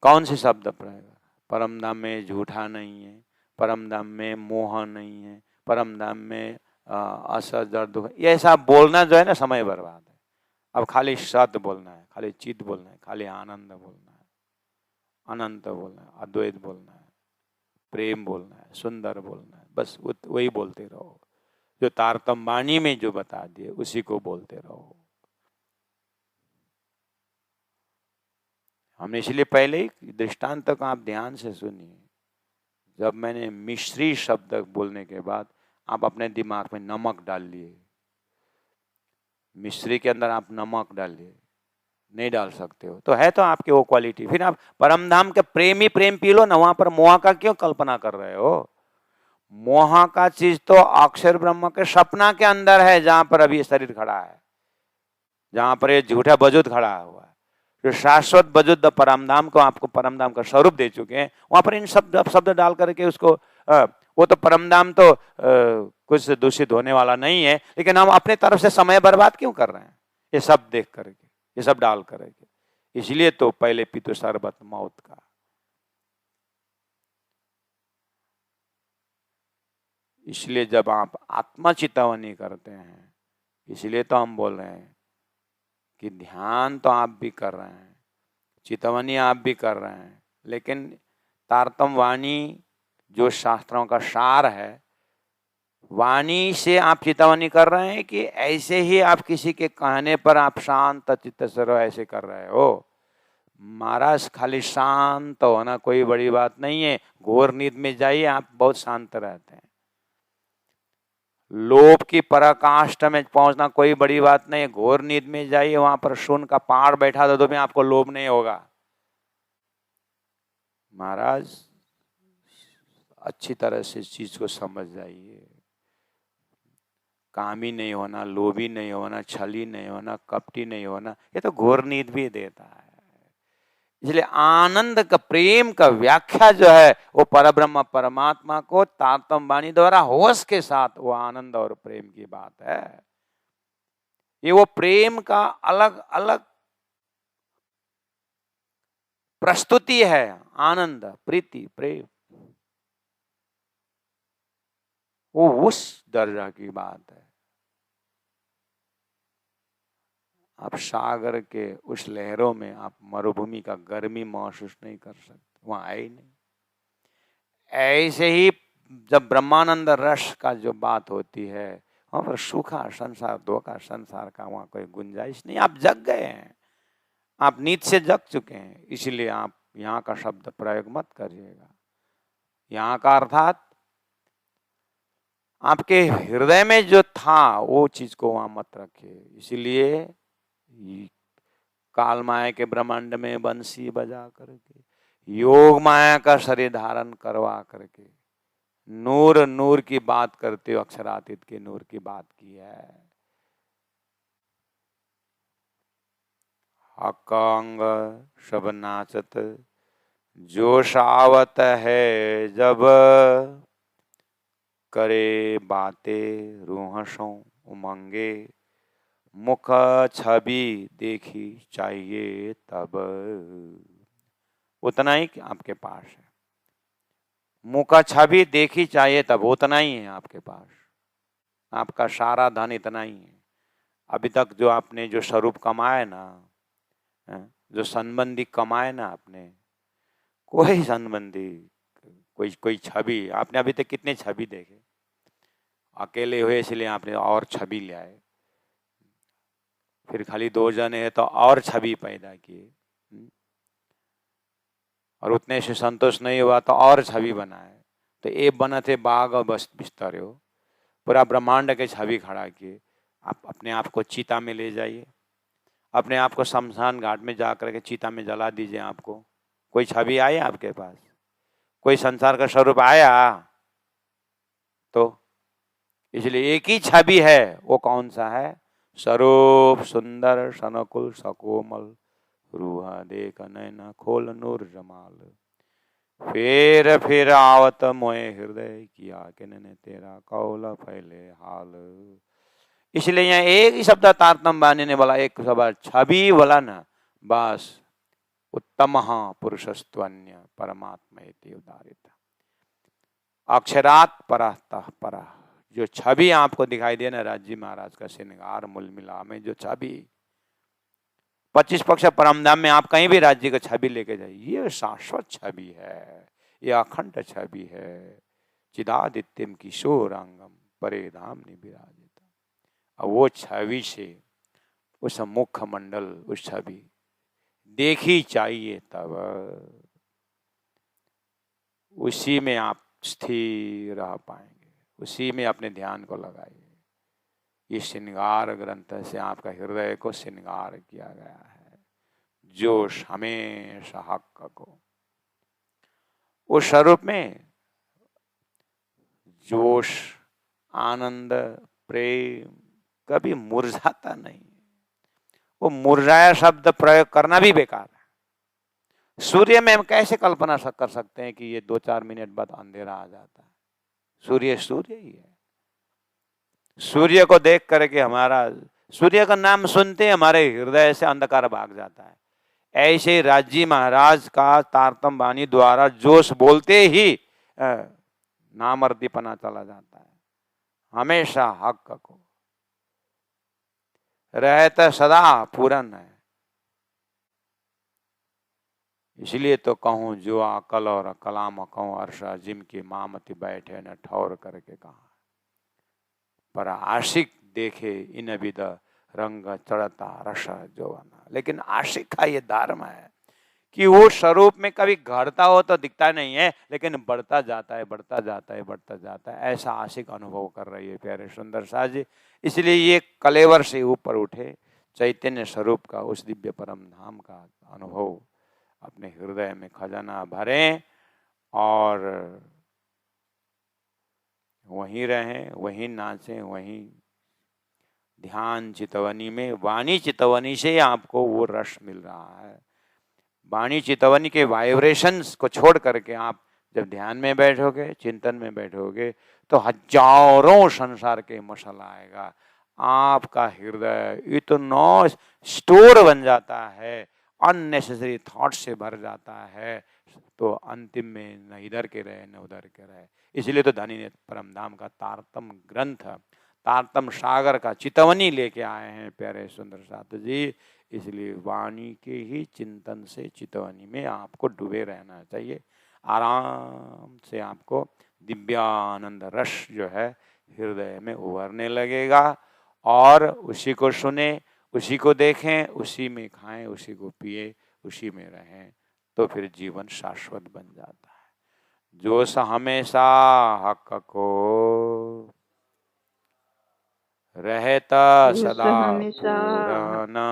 कौन से शब्द प्रयोग? परम धाम में झूठा नहीं है, परम धाम में मोह नहीं है, परम धाम में असर दर्द, ये ऐसा बोलना जो है ना समय बर्बाद है। अब खाली सत्य बोलना है, खाली चित्त बोलना है, खाली आनंद बोलना है, अनंत बोलना है, अद्वैत बोलना है, प्रेम बोलना है, सुंदर बोलना है, बस वही बोलते रहो। जो तारतम वाणी में जो बता दिए उसी को बोलते रहो। हमने इसलिए पहले ही दृष्टांत को आप ध्यान से सुनिए। जब मैंने मिश्री शब्द बोलने के बाद आप अपने दिमाग में नमक डाल लिए, मिश्री के अंदर आप नमक डालिए, नहीं डाल सकते हो तो है तो आपकी वो क्वालिटी। फिर आप परमधाम के प्रेम ही प्रेम पी लो ना, वहां पर मोह का क्यों कल्पना कर रहे हो? मोह का चीज तो अक्षर ब्रह्म के सपना के अंदर है, जहां पर अभी शरीर खड़ा है, जहां पर ये झूठा वजूद खड़ा हुआ है। जो शाश्वत वजूद परमधाम को आपको परमधाम का स्वरूप दे चुके हैं, वहां पर इन शब्द डाल करके उसको वो तो परमधाम तो कुछ दूषित होने वाला नहीं है, लेकिन हम अपने तरफ से समय बर्बाद क्यों कर रहे हैं ये सब देख करके, ये सब डाल करके? इसलिए तो पहले पीतो शरबत मौत का। इसलिए जब आप आत्मा चितवनी करते हैं, इसलिए तो हम बोल रहे हैं कि ध्यान तो आप भी कर रहे हैं, चितवनी आप भी कर रहे हैं, लेकिन तारतम वाणी जो शास्त्रों का सार है, वाणी से आप चितवनी कर रहे हैं कि ऐसे ही आप किसी के कहने पर आप शांत चित्त से रहो, ऐसे कर रहे हो? महाराज खाली शांत होना कोई बड़ी बात नहीं है, घोर नींद में जाइए आप बहुत शांत रहते हैं। लोभ की पराकाष्ठा में पहुंचना कोई बड़ी बात नहीं है, घोर नींद में जाइए, वहां पर शून्य का पहाड़ बैठा दो तो भी आपको लोभ नहीं होगा। महाराज अच्छी तरह से इस चीज को समझ जाइए, कामी नहीं होना, लोभी नहीं होना, छली नहीं होना, कपटी नहीं होना, ये तो घोर नींद भी देता है। इसलिए आनंद का, प्रेम का व्याख्या जो है वो परब्रह्म परमात्मा को तारतम वाणी द्वारा होश के साथ वो आनंद और प्रेम की बात है। ये वो प्रेम का अलग अलग प्रस्तुति है, आनंद, प्रीति, प्रेम, वो उस दर्जा की बात है। आप सागर के उस लहरों में आप मरुभूमि का गर्मी महसूस नहीं कर सकते, वहां है ही नहीं। ऐसे ही जब ब्रह्मानंद रस का जो बात होती है वहां पर सूखा संसार, धोखा संसार का वहां कोई गुंजाइश नहीं। आप जग गए हैं, आप नींद से जग चुके हैं, इसलिए आप यहाँ का शब्द प्रयोग मत करिएगा। यहाँ का अर्थात आपके हृदय में जो था वो चीज को वहां मत रखिए। इसीलिए काल माया के ब्रह्मांड में बंसी बजा करके, योग माया का शरीर धारण करवा करके नूर नूर की बात करते हो, अक्षरातीत के नूर की बात की है। अंग सब नाचत जोश आवत है जब, करे बातें रूहसों उमंगे, मुख छवि देखी चाहिए तब। उतना ही आपके पास है, मुख का छवि देखी चाहिए तब, उतना ही है आपके पास। आपका सारा धन इतना ही है। अभी तक जो आपने जो स्वरूप कमाए ना, जो संबंधी कमाए ना आपने, कोई संबंधी, कोई छवि, आपने अभी तक कितने छवि देखे? अकेले हुए इसलिए आपने और छवि ले आए, फिर खाली 2 जने हैं तो और छवि पैदा किए, और उतने से संतोष नहीं हुआ तो और छवि बनाए। तो ये बना थे बाग और बस बिस्तर हो, पूरा ब्रह्मांड के छवि खड़ा किए। आप अपने आप को चीता में ले जाइए, अपने आप को शमशान घाट में जा करके चीता में जला दीजिए। आपको कोई छवि आई आपके पास? कोई संसार का स्वरूप आया? तो इसलिए एक ही छवि है, वो कौन सा है? स्वरूप सुंदर सनकुल सकोमल, रूहा देख नैना खोल नूर जमाल, फिर आवत मोए हृदय किया किन्ने तेरा कौल फैले हाल। इसलिए यहाँ एक ही शब्द तारतम बानी ने बोला, एक शब्द छवि बोला ना, बस उत्तम पुरुषस्त्वन्य परमात्मा उदारित अक्षरात परतः पर। जो छवि आपको दिखाई दे ना राजी महाराज का श्रृंगार मूल मिला में, जो छवि 25 पक्ष परमधाम में आप कहीं भी राज्य का छवि लेके जाइए, ये शाश्वत छवि है, ये अखंड छवि है। चिदादित्यम किशोरांगम परे धाम विराजित। अब वो छवि से उस मुख मंडल, उस छवि देखी चाहिए तब, उसी में आप स्थिर रह पाएंगे, उसी में अपने ध्यान को लगाइए। ये श्रृंगार ग्रंथ से आपका हृदय को श्रृंगार किया गया है। जोश हमेशा हक को, उस स्वरूप में जोश, आनंद, प्रेम कभी मुरझाता नहीं। वो मुरझाया शब्द प्रयोग करना भी बेकार है। सूर्य में हम कैसे कल्पना कर सकते हैं कि ये 2-4 मिनट बाद अंधेरा आ जाता है? सूर्य सूर्य ही है। सूर्य को देख करके हमारा, सूर्य का नाम सुनते हमारे हृदय से अंधकार भाग जाता है। ऐसे राजी महाराज का तारतम बानी द्वारा जोश बोलते ही नामर्दीपना चला जाता है। हमेशा हक को रहता सदा पूरन है। इसलिए तो कहूं जो अकल और कलाम कहूं अर्षा, जिनकी मामति बैठे न ठौर करके कहा, पर आशिक देखे इन विद रंग चढ़ता रस जोवना। लेकिन आशिक का ये धर्म है कि वो स्वरूप में कभी घटता हो तो दिखता नहीं है, लेकिन बढ़ता जाता है, बढ़ता जाता है, बढ़ता जाता है। ऐसा आशिक अनुभव कर रही है प्यारे सुंदर साज जी। इसलिए ये कलेवर से ऊपर उठे, चैतन्य स्वरूप का, उस दिव्य परम धाम का अनुभव अपने हृदय में खजाना भरें और वहीं रहें, वहीं नाचें, वहीं ध्यान चितवनी में, वाणी चितवनी से आपको वो रस मिल रहा है। वाणी चितवनी के वाइब्रेशंस को छोड़ करके आप जब ध्यान में बैठोगे, चिंतन में बैठोगे, तो हजारों संसार के मसल आएगा। आपका हृदय इतना स्टोर बन जाता है, अननेसेसरी थॉट से भर जाता है, तो अंतिम में न इधर के रहे न उधर के रहे। इसलिए तो धनी ने परमधाम का तारतम ग्रंथ, तारतम सागर का चितवनी लेके आए हैं प्यारे सुंदर साथ जी। इसलिए वाणी के ही चिंतन से चितवनी में आपको डूबे रहना चाहिए। आराम से आपको दिव्यानंद रस जो है हृदय में उभरने लगेगा। और उसी को सुने, उसी को देखें, उसी में खाएं, उसी को पिए, उसी में रहें, तो फिर जीवन शाश्वत बन जाता है। जो हमेशा हक को रहता सदा पूरना,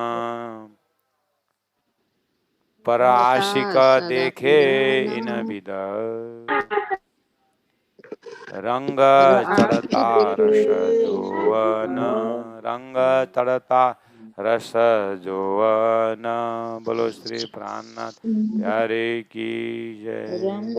पर आशिक देखे इन विद रंग चढ़ता रस जोवन, रंग चढ़ता रस जोवन। बोलो श्री प्राणनाथ प्यारे की जय।